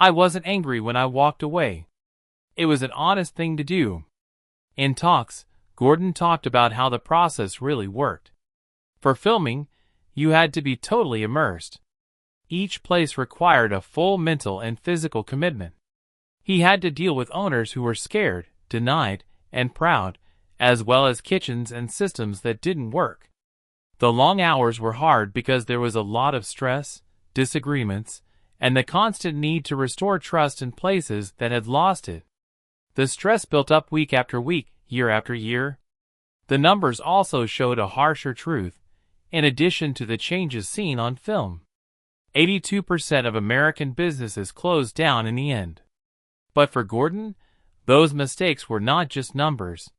I wasn't angry when I walked away. It was an honest thing to do. In talks, Gordon talked about how the process really worked. For filming, you had to be totally immersed. Each place required a full mental and physical commitment. He had to deal with owners who were scared, denied, and proud, as well as kitchens and systems that didn't work. The long hours were hard because there was a lot of stress, disagreements, and the constant need to restore trust in places that had lost it. The stress built up week after week, year after year. The numbers also showed a harsher truth, in addition to the changes seen on film. 82% of American businesses closed down in the end. But for Gordon, those mistakes were not just numbers.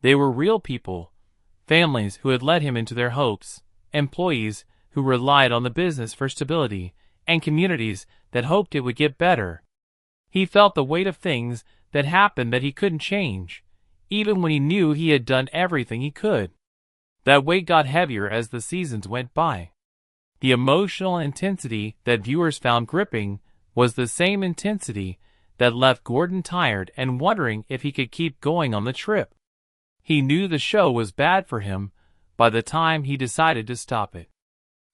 They were real people, families who had let him into their hopes, employees who relied on the business for stability, and communities that hoped it would get better. He felt the weight of things that happened that he couldn't change, even when he knew he had done everything he could. That weight got heavier as the seasons went by. The emotional intensity that viewers found gripping was the same intensity that left Gordon tired and wondering if he could keep going on the trip. He knew the show was bad for him by the time he decided to stop it.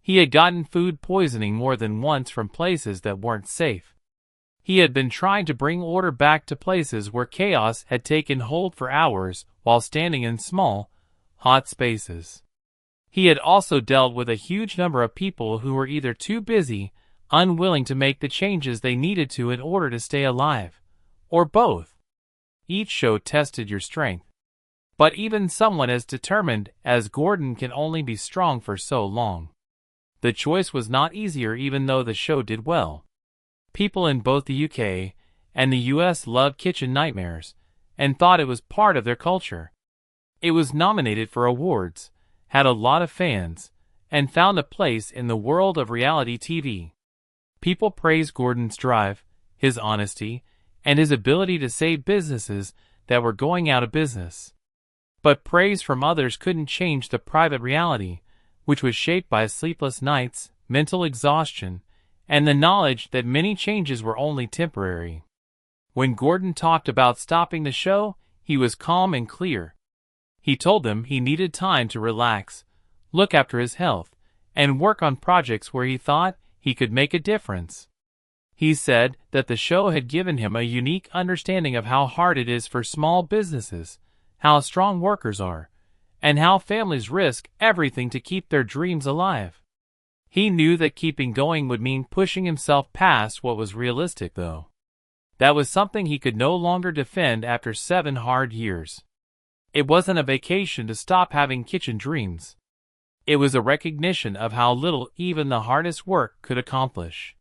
He had gotten food poisoning more than once from places that weren't safe. He had been trying to bring order back to places where chaos had taken hold for hours while standing in small, hot spaces. He had also dealt with a huge number of people who were either too busy, unwilling to make the changes they needed to in order to stay alive, or both. Each show tested your strength. But even someone as determined as Gordon can only be strong for so long. The choice was not easier even though the show did well. People in both the UK and the US loved Kitchen Nightmares and thought it was part of their culture. It was nominated for awards, had a lot of fans, and found a place in the world of reality TV. People praised Gordon's drive, his honesty, and his ability to save businesses that were going out of business. But praise from others couldn't change the private reality, which was shaped by sleepless nights, mental exhaustion, and the knowledge that many changes were only temporary. When Gordon talked about stopping the show, he was calm and clear. He told them he needed time to relax, look after his health, and work on projects where he thought he could make a difference. He said that the show had given him a unique understanding of how hard it is for small businesses, how strong workers are, and how families risk everything to keep their dreams alive. He knew that keeping going would mean pushing himself past what was realistic, though. That was something he could no longer defend after 7 hard years. It wasn't a vacation to stop having kitchen dreams. It was a recognition of how little even the hardest work could accomplish.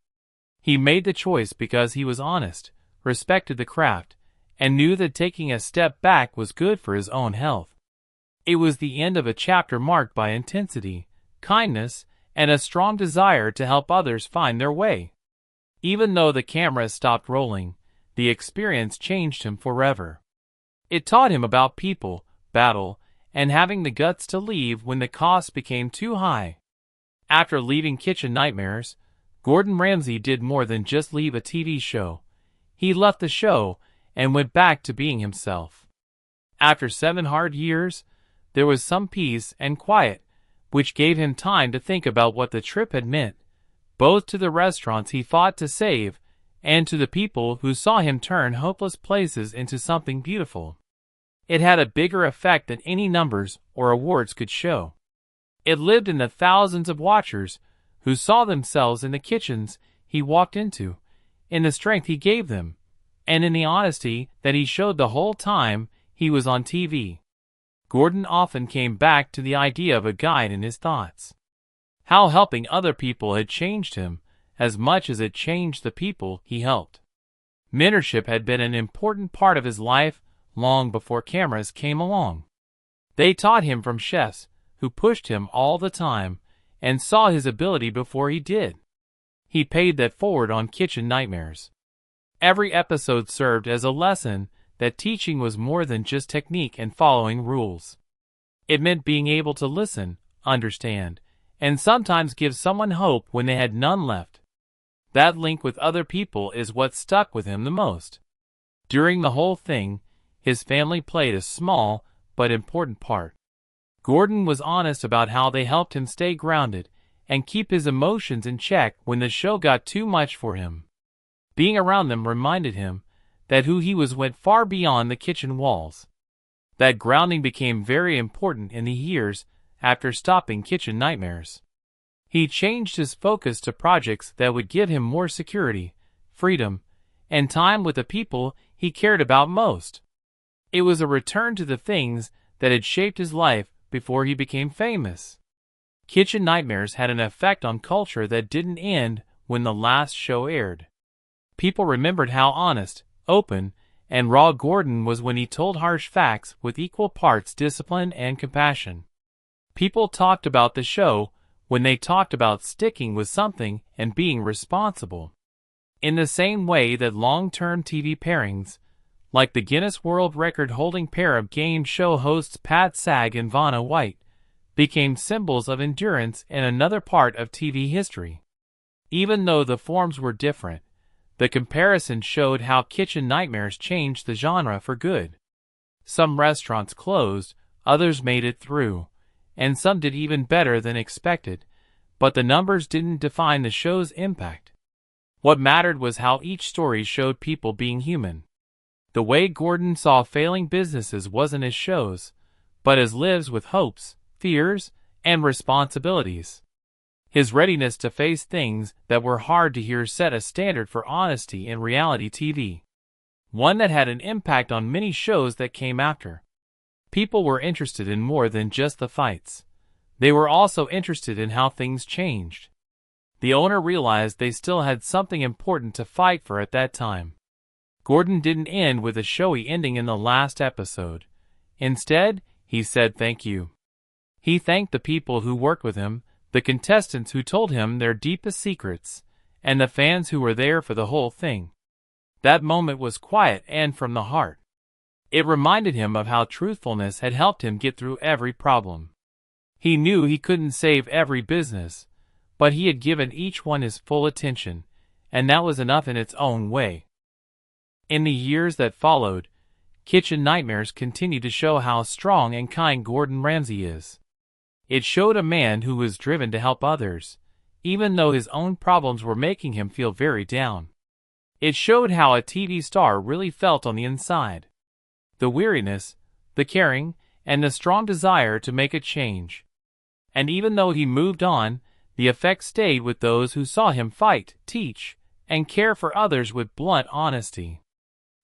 He made the choice because he was honest, respected the craft, and knew that taking a step back was good for his own health. It was the end of a chapter marked by intensity, kindness, and a strong desire to help others find their way. Even though the camera stopped rolling, the experience changed him forever. It taught him about people, battle, and having the guts to leave when the cost became too high. After leaving Kitchen Nightmares, Gordon Ramsay did more than just leave a TV show. He left the show and went back to being himself. After 7 hard years, there was some peace and quiet, which gave him time to think about what the trip had meant, both to the restaurants he fought to save and to the people who saw him turn hopeless places into something beautiful. It had a bigger effect than any numbers or awards could show. It lived in the thousands of watchers who saw themselves in the kitchens he walked into, in the strength he gave them, and in the honesty that he showed the whole time he was on TV. Gordon often came back to the idea of a guide in his thoughts. How helping other people had changed him as much as it changed the people he helped. Mentorship had been an important part of his life long before cameras came along. They taught him from chefs who pushed him all the time and saw his ability before he did. He paid that forward on Kitchen Nightmares. Every episode served as a lesson that teaching was more than just technique and following rules. It meant being able to listen, understand, and sometimes give someone hope when they had none left. That link with other people is what stuck with him the most. During the whole thing, his family played a small but important part. Gordon was honest about how they helped him stay grounded and keep his emotions in check when the show got too much for him. Being around them reminded him that who he was went far beyond the kitchen walls. That grounding became very important in the years after stopping Kitchen Nightmares. He changed his focus to projects that would give him more security, freedom, and time with the people he cared about most. It was a return to the things that had shaped his life before he became famous. Kitchen Nightmares had an effect on culture that didn't end when the last show aired. People remembered how honest, open, and raw Gordon was when he told harsh facts with equal parts discipline and compassion. People talked about the show when they talked about sticking with something and being responsible. In the same way that long-term TV pairings, like the Guinness World Record-holding pair of game show hosts Pat Sag and Vanna White, became symbols of endurance in another part of TV history. Even though the forms were different, the comparison showed how Kitchen Nightmares changed the genre for good. Some restaurants closed, others made it through, and some did even better than expected, but the numbers didn't define the show's impact. What mattered was how each story showed people being human. The way Gordon saw failing businesses wasn't as shows, but as lives with hopes, fears, and responsibilities. His readiness to face things that were hard to hear set a standard for honesty in reality TV, one that had an impact on many shows that came after. People were interested in more than just the fights. They were also interested in how things changed. The owner realized they still had something important to fight for at that time. Gordon didn't end with a showy ending in the last episode. Instead, he said thank you. He thanked the people who worked with him, the contestants who told him their deepest secrets, and the fans who were there for the whole thing. That moment was quiet and from the heart. It reminded him of how truthfulness had helped him get through every problem. He knew he couldn't save every business, but he had given each one his full attention, and that was enough in its own way. In the years that followed, Kitchen Nightmares continued to show how strong and kind Gordon Ramsay is. It showed a man who was driven to help others, even though his own problems were making him feel very down. It showed how a TV star really felt on the inside. The weariness, the caring, and the strong desire to make a change. And even though he moved on, the effect stayed with those who saw him fight, teach, and care for others with blunt honesty.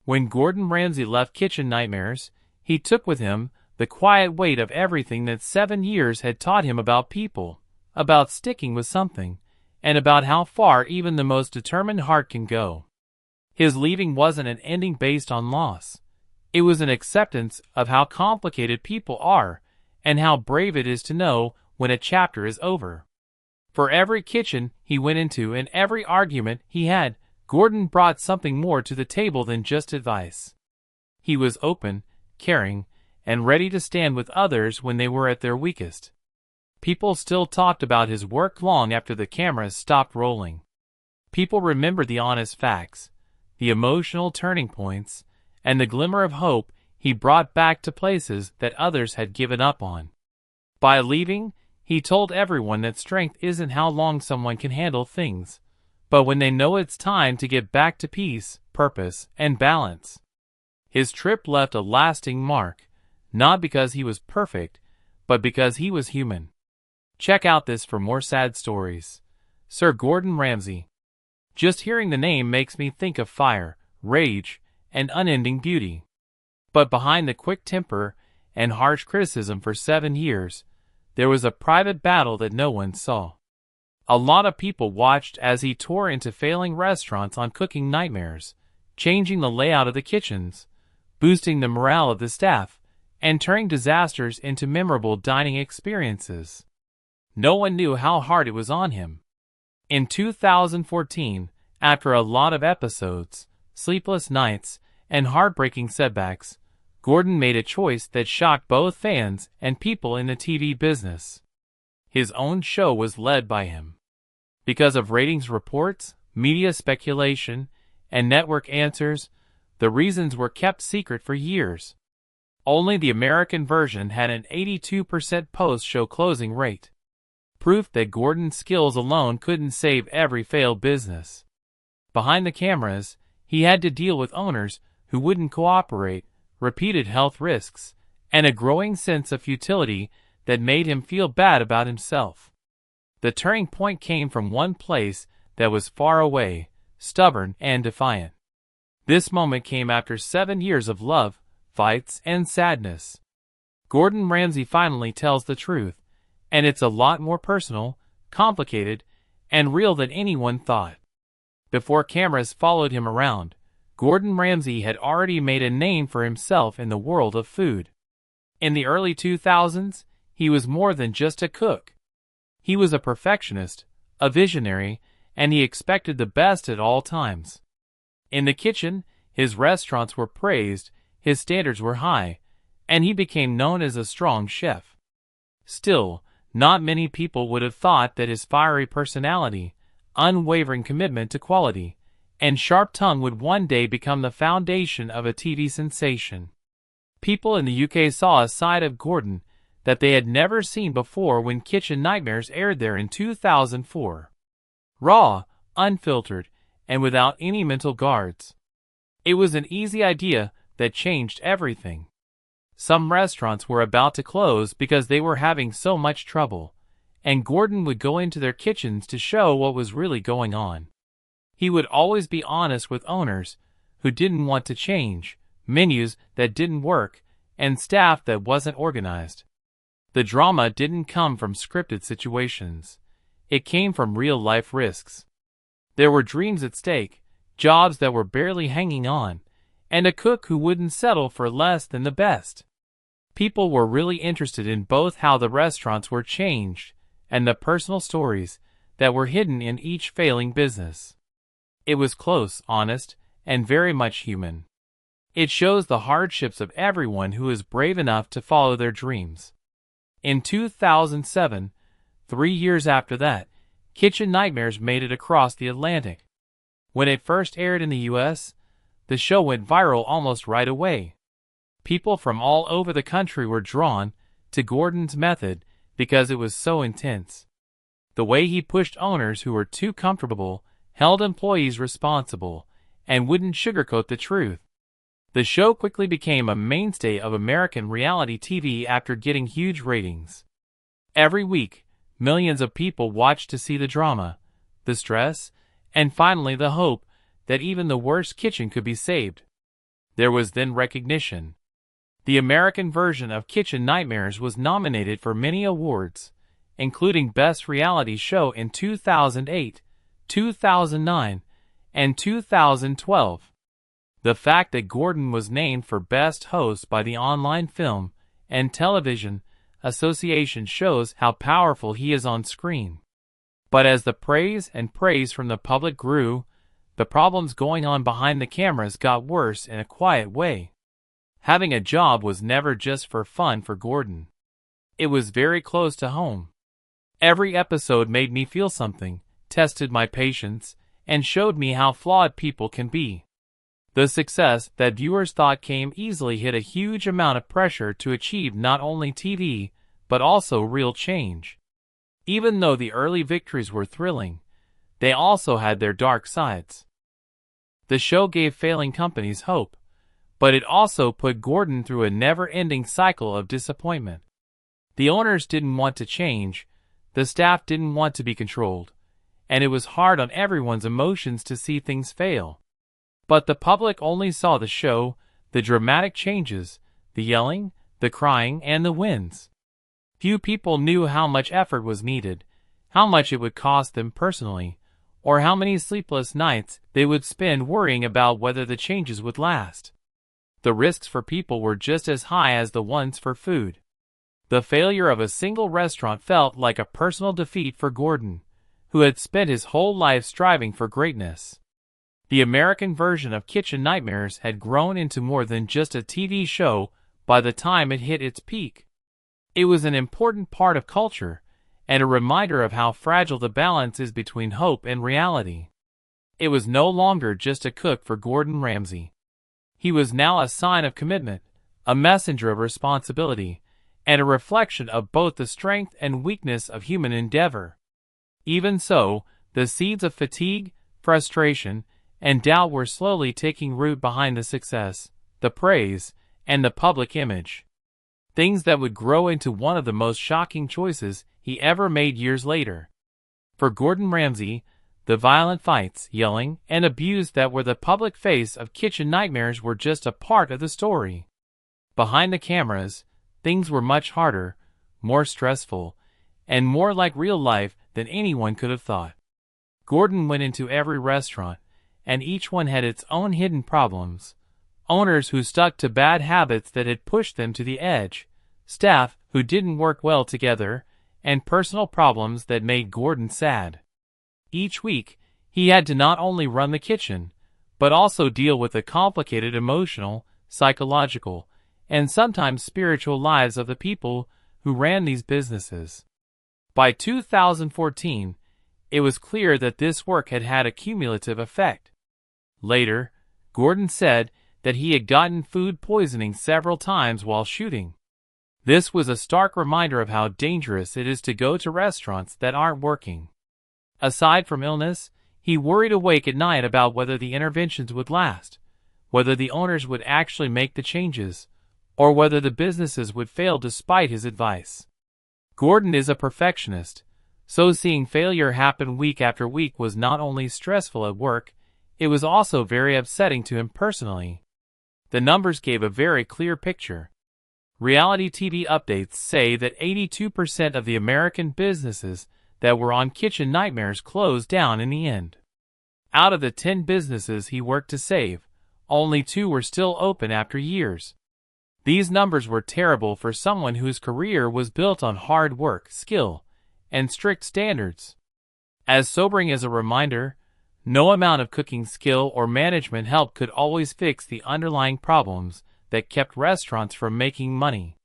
When Gordon Ramsay left Kitchen Nightmares, he took with him the quiet weight of everything that 7 years had taught him about people, about sticking with something, and about how far even the most determined heart can go. His leaving wasn't an ending based on loss. It was an acceptance of how complicated people are, and how brave it is to know when a chapter is over. For every kitchen he went into and every argument he had, Gordon brought something more to the table than just advice. He was open, caring, and ready to stand with others when they were at their weakest. People still talked about his work long after the cameras stopped rolling. People remembered the honest facts, the emotional turning points, and the glimmer of hope he brought back to places that others had given up on. By leaving, he told everyone that strength isn't how long someone can handle things, but when they know it's time to get back to peace, purpose, and balance. His trip left a lasting mark, not because he was perfect, but because he was human. Check out this for more sad stories. Sir Gordon Ramsay. Just hearing the name makes me think of fire, rage, and unending beauty. But behind the quick temper and harsh criticism for 7 years, there was a private battle that no one saw. A lot of people watched as he tore into failing restaurants on cooking nightmares, changing the layout of the kitchens, boosting the morale of the staff, and turning disasters into memorable dining experiences. No one knew how hard it was on him. In 2014, after a lot of episodes, sleepless nights, and heartbreaking setbacks, Gordon made a choice that shocked both fans and people in the TV business. His own show was led by him. Because of ratings reports, media speculation, and network answers, the reasons were kept secret for years. Only the American version had an 82% post-show closing rate. Proof that Gordon's skills alone couldn't save every failed business. Behind the cameras, he had to deal with owners who wouldn't cooperate, repeated health risks, and a growing sense of futility that made him feel bad about himself. The turning point came from one place that was far away, stubborn and defiant. This moment came after 7 years of love, fights, and sadness. Gordon Ramsay finally tells the truth, and it's a lot more personal, complicated, and real than anyone thought. Before cameras followed him around, Gordon Ramsay had already made a name for himself in the world of food. In the early 2000s, he was more than just a cook. He was a perfectionist, a visionary, and he expected the best at all times. In the kitchen, his restaurants were praised, his standards were high, and he became known as a strong chef. Still, not many people would have thought that his fiery personality, unwavering commitment to quality, and sharp tongue would one day become the foundation of a TV sensation. People in the UK saw a side of Gordon that they had never seen before when Kitchen Nightmares aired there in 2004. Raw, unfiltered, and without any mental guards. It was an easy idea that changed everything. Some restaurants were about to close because they were having so much trouble, and Gordon would go into their kitchens to show what was really going on. He would always be honest with owners who didn't want to change, menus that didn't work, and staff that wasn't organized. The drama didn't come from scripted situations. It came from real-life risks. There were dreams at stake, jobs that were barely hanging on, and a cook who wouldn't settle for less than the best. People were really interested in both how the restaurants were changed and the personal stories that were hidden in each failing business. It was close, honest, and very much human. It shows the hardships of everyone who is brave enough to follow their dreams. In 2007, 3 years after that, Kitchen Nightmares made it across the Atlantic. When it first aired in the US, the show went viral almost right away. People from all over the country were drawn to Gordon's method because it was so intense. The way he pushed owners who were too comfortable, held employees responsible, and wouldn't sugarcoat the truth. The show quickly became a mainstay of American reality TV after getting huge ratings. Every week, millions of people watched to see the drama, the stress, and finally the hope that even the worst kitchen could be saved. There was then recognition. The American version of Kitchen Nightmares was nominated for many awards, including Best Reality Show in 2008, 2009, and 2012. The fact that Gordon was named for Best Host by the Online Film and Television Association shows how powerful he is on screen. But as the praise from the public grew, the problems going on behind the cameras got worse in a quiet way. Having a job was never just for fun for Gordon. It was very close to home. Every episode made me feel something, tested my patience, and showed me how flawed people can be. The success that viewers thought came easily hit a huge amount of pressure to achieve not only TV, but also real change. Even though the early victories were thrilling, they also had their dark sides. The show gave failing companies hope, but it also put Gordon through a never-ending cycle of disappointment. The owners didn't want to change, the staff didn't want to be controlled, and it was hard on everyone's emotions to see things fail. But the public only saw the show, the dramatic changes, the yelling, the crying, and the wins. Few people knew how much effort was needed, how much it would cost them personally, or how many sleepless nights they would spend worrying about whether the changes would last. The risks for people were just as high as the ones for food. The failure of a single restaurant felt like a personal defeat for Gordon, who had spent his whole life striving for greatness. The American version of Kitchen Nightmares had grown into more than just a TV show by the time it hit its peak. It was an important part of culture, and a reminder of how fragile the balance is between hope and reality. It was no longer just a cook for Gordon Ramsay. He was now a sign of commitment, a messenger of responsibility, and a reflection of both the strength and weakness of human endeavor. Even so, the seeds of fatigue, frustration, and doubt were slowly taking root behind the success, the praise, and the public image. Things that would grow into one of the most shocking choices he ever made years later. For Gordon Ramsay, the violent fights, yelling, and abuse that were the public face of kitchen nightmares were just a part of the story. Behind the cameras, things were much harder, more stressful, and more like real life than anyone could have thought. Gordon went into every restaurant, and each one had its own hidden problems. Owners who stuck to bad habits that had pushed them to the edge, staff who didn't work well together, and personal problems that made Gordon sad. Each week, he had to not only run the kitchen, but also deal with the complicated emotional, psychological, and sometimes spiritual lives of the people who ran these businesses. By 2014, it was clear that this work had had a cumulative effect. Later, Gordon said that he had gotten food poisoning several times while shooting. This was a stark reminder of how dangerous it is to go to restaurants that aren't working. Aside from illness, he worried awake at night about whether the interventions would last, whether the owners would actually make the changes, or whether the businesses would fail despite his advice. Gordon is a perfectionist, so seeing failure happen week after week was not only stressful at work, it was also very upsetting to him personally. The numbers gave a very clear picture. Reality TV updates say that 82% of the American businesses that were on kitchen nightmares closed down in the end. Out of the 10 businesses he worked to save, only 2 were still open after years. These numbers were terrible for someone whose career was built on hard work, skill, and strict standards. As sobering as a reminder, no amount of cooking skill or management help could always fix the underlying problems that kept restaurants from making money.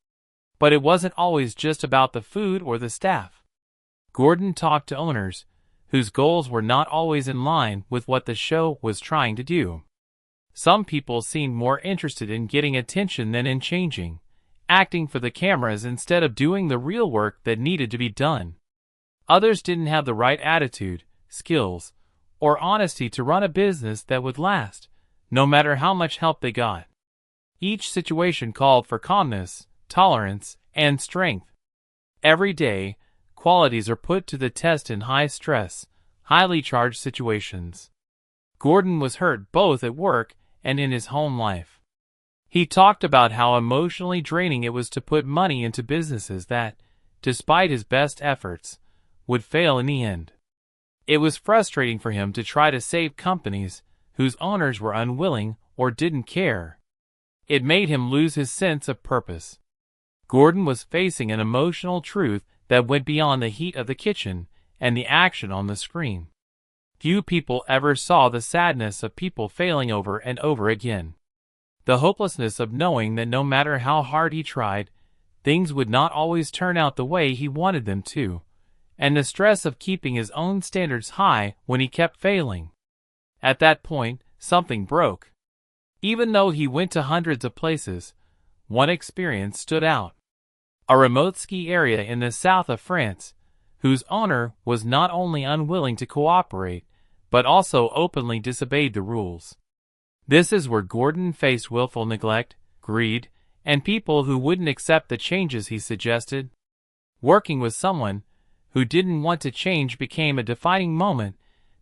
But it wasn't always just about the food or the staff. Gordon talked to owners whose goals were not always in line with what the show was trying to do. Some people seemed more interested in getting attention than in changing, acting for the cameras instead of doing the real work that needed to be done. Others didn't have the right attitude, skills, or honesty to run a business that would last, no matter how much help they got. Each situation called for calmness, tolerance, and strength. Every day, qualities are put to the test in high-stress, highly charged situations. Gordon was hurt both at work and in his home life. He talked about how emotionally draining it was to put money into businesses that, despite his best efforts, would fail in the end. It was frustrating for him to try to save companies whose owners were unwilling or didn't care. It made him lose his sense of purpose. Gordon was facing an emotional truth that went beyond the heat of the kitchen and the action on the screen. Few people ever saw the sadness of people failing over and over again. The hopelessness of knowing that no matter how hard he tried, things would not always turn out the way he wanted them to, and the stress of keeping his own standards high when he kept failing. At that point, something broke. Even though he went to hundreds of places, one experience stood out. A remote ski area in the south of France, whose owner was not only unwilling to cooperate, but also openly disobeyed the rules. This is where Gordon faced willful neglect, greed, and people who wouldn't accept the changes he suggested. Working with someone who didn't want to change became a defining moment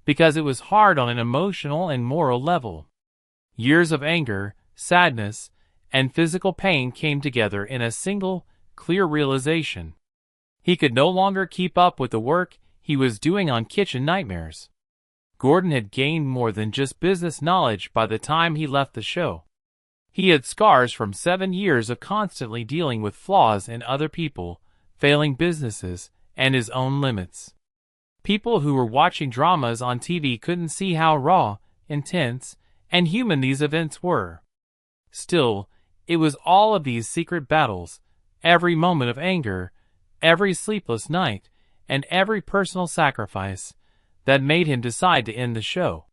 because it was hard on an emotional and moral level. Years of anger, sadness, and physical pain came together in a single, clear realization. He could no longer keep up with the work he was doing on Kitchen Nightmares. Gordon had gained more than just business knowledge by the time he left the show. He had scars from 7 years of constantly dealing with flaws in other people, failing businesses, and his own limits. People who were watching dramas on TV couldn't see how raw, intense, and human these events were. Still, it was all of these secret battles, every moment of anger, every sleepless night, and every personal sacrifice, that made him decide to end the show.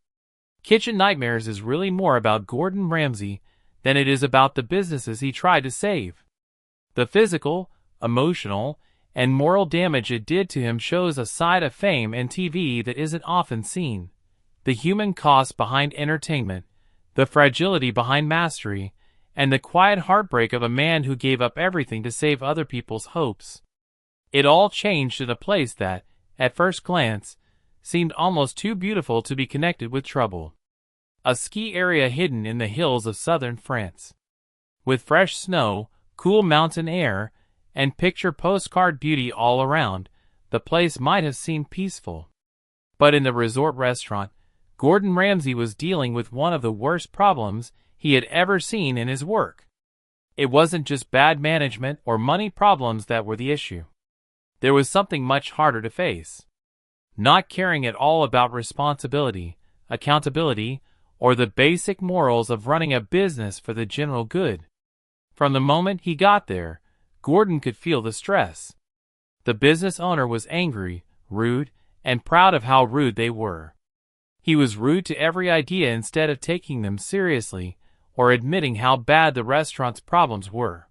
Kitchen Nightmares is really more about Gordon Ramsay than it is about the businesses he tried to save. The physical, emotional, and moral damage it did to him shows a side of fame and TV that isn't often seen. The human cost behind entertainment, the fragility behind mastery, and the quiet heartbreak of a man who gave up everything to save other people's hopes. It all changed in a place that, at first glance, seemed almost too beautiful to be connected with trouble. A ski area hidden in the hills of southern France. With fresh snow, cool mountain air, and picture postcard beauty all around, the place might have seemed peaceful. But in the resort restaurant, Gordon Ramsay was dealing with one of the worst problems he had ever seen in his work. It wasn't just bad management or money problems that were the issue. There was something much harder to face. Not caring at all about responsibility, accountability, or the basic morals of running a business for the general good. From the moment he got there, Gordon could feel the stress. The business owner was angry, rude, and proud of how rude they were. He was rude to every idea instead of taking them seriously or admitting how bad the restaurant's problems were.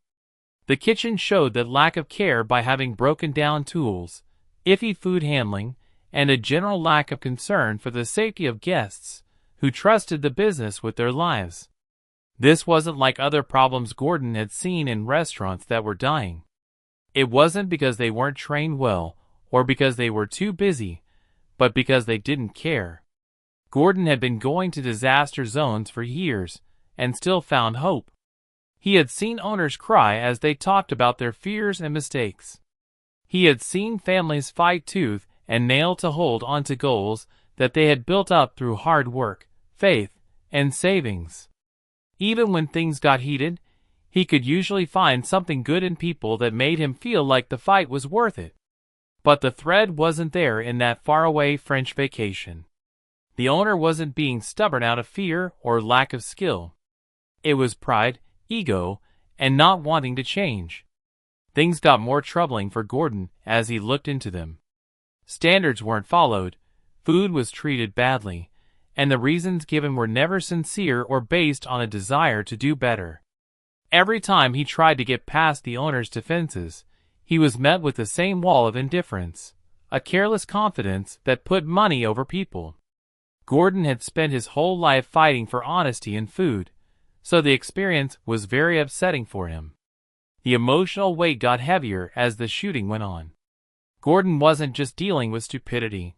The kitchen showed that lack of care by having broken down tools, iffy food handling, and a general lack of concern for the safety of guests who trusted the business with their lives. This wasn't like other problems Gordon had seen in restaurants that were dying. It wasn't because they weren't trained well or because they were too busy, but because they didn't care. Gordon had been going to disaster zones for years and still found hope. He had seen owners cry as they talked about their fears and mistakes. He had seen families fight tooth and nail to hold onto goals that they had built up through hard work, faith, and savings. Even when things got heated, he could usually find something good in people that made him feel like the fight was worth it. But the thread wasn't there in that faraway French vacation. The owner wasn't being stubborn out of fear or lack of skill. It was pride, ego, and not wanting to change. Things got more troubling for Gordon as he looked into them. Standards weren't followed, food was treated badly, and the reasons given were never sincere or based on a desire to do better. Every time he tried to get past the owner's defenses, he was met with the same wall of indifference, a careless confidence that put money over people. Gordon had spent his whole life fighting for honesty in food, so the experience was very upsetting for him. The emotional weight got heavier as the shooting went on. Gordon wasn't just dealing with stupidity.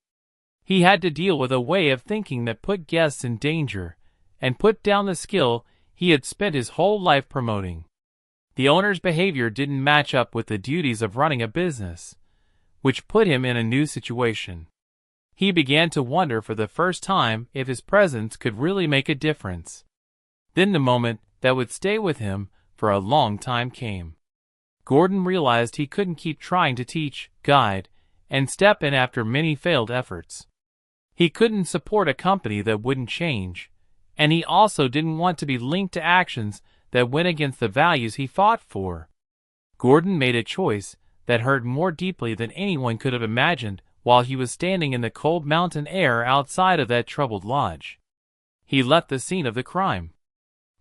He had to deal with a way of thinking that put guests in danger and put down the skill he had spent his whole life promoting. The owner's behavior didn't match up with the duties of running a business, which put him in a new situation. He began to wonder for the first time if his presence could really make a difference. Then the moment that would stay with him for a long time came. Gordon realized he couldn't keep trying to teach, guide, and step in after many failed efforts. He couldn't support a company that wouldn't change, and he also didn't want to be linked to actions that went against the values he fought for. Gordon made a choice that hurt more deeply than anyone could have imagined while he was standing in the cold mountain air outside of that troubled lodge. He left the scene of the crime.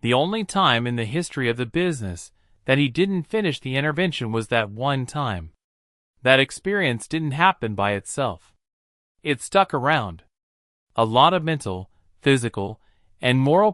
The only time in the history of the business that he didn't finish the intervention was that one time. That experience didn't happen by itself. It stuck around. A lot of mental, physical, and moral